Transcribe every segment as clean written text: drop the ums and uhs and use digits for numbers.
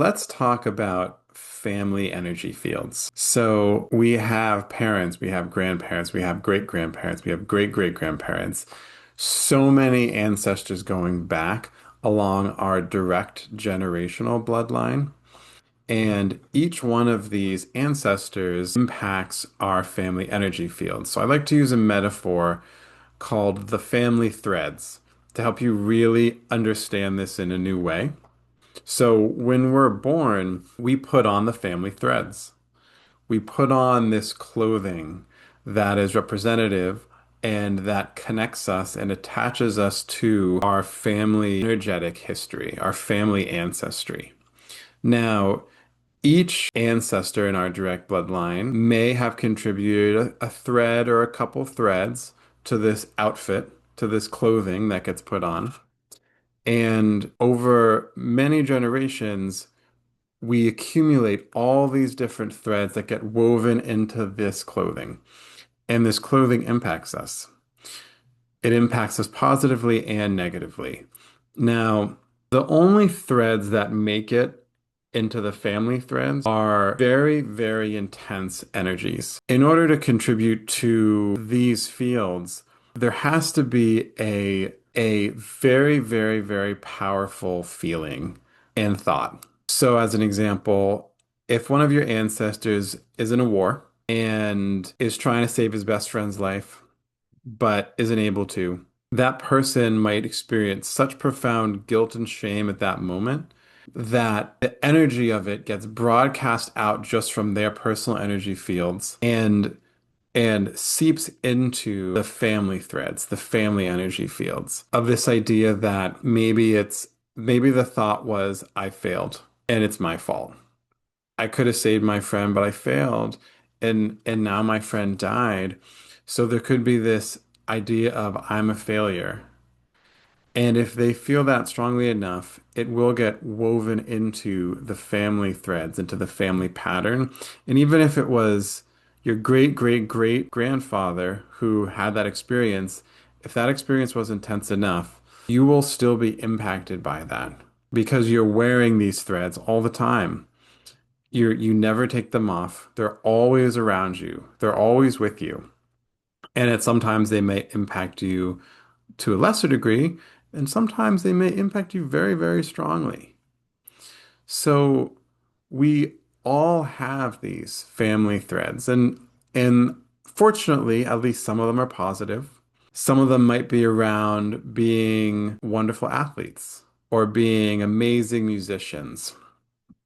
Let's talk about family energy fields. So we have parents, we have grandparents, we have great grandparents, we have great great grandparents. So many ancestors going back along our direct generational bloodline. And each one of these ancestors impacts our family energy field. So I like to use a metaphor called the family threads to help you really understand this in a new way. So when we're born, we put on the family threads. We put on this clothing that is representative and that connects us and attaches us to our family energetic history, our family ancestry. Now, each ancestor in our direct bloodline may have contributed a thread or a couple threads to this outfit, to this clothing that gets put on. And over many generations, we accumulate all these different threads that get woven into this clothing. And this clothing impacts us. It impacts us positively and negatively. Now, the only threads that make it into the family threads are very, very intense energies. In order to contribute to these fields, there has to be a very, very, very powerful feeling and thought. So, as an example, if one of your ancestors is in a war and is trying to save his best friend's life, but isn't able to, that person might experience such profound guilt and shame at that moment that the energy of it gets broadcast out just from their personal energy fields and seeps into the family threads, the family energy fields of this idea that maybe the thought was I failed and it's my fault. I could have saved my friend, but I failed, and now my friend died. So there could be this idea of I'm a failure. And if they feel that strongly enough, it will get woven into the family threads, into the family pattern. And even if it was your great great great grandfather who had that experience, if that experience was intense enough, you will still be impacted by that because you're wearing these threads all the time. You never take them off. They're always around you. They're always with you. And sometimes they may impact you to a lesser degree, and sometimes they may impact you very, very strongly. So we all have these family threads, and fortunately, at least some of them are positive. Some of them might be around being wonderful athletes or being amazing musicians.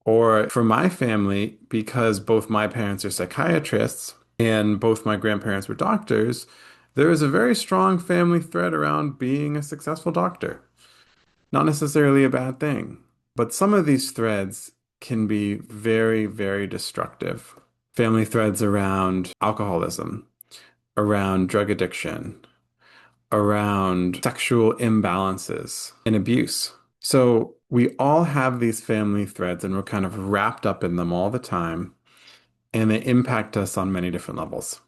Or for my family, because both my parents are psychiatrists and both my grandparents were doctors, there is a very strong family thread around being a successful doctor. Not necessarily a bad thing, but some of these threads can be very, very destructive. Family threads around alcoholism, around drug addiction, around sexual imbalances and abuse. So we all have these family threads and we're kind of wrapped up in them all the time, and they impact us on many different levels.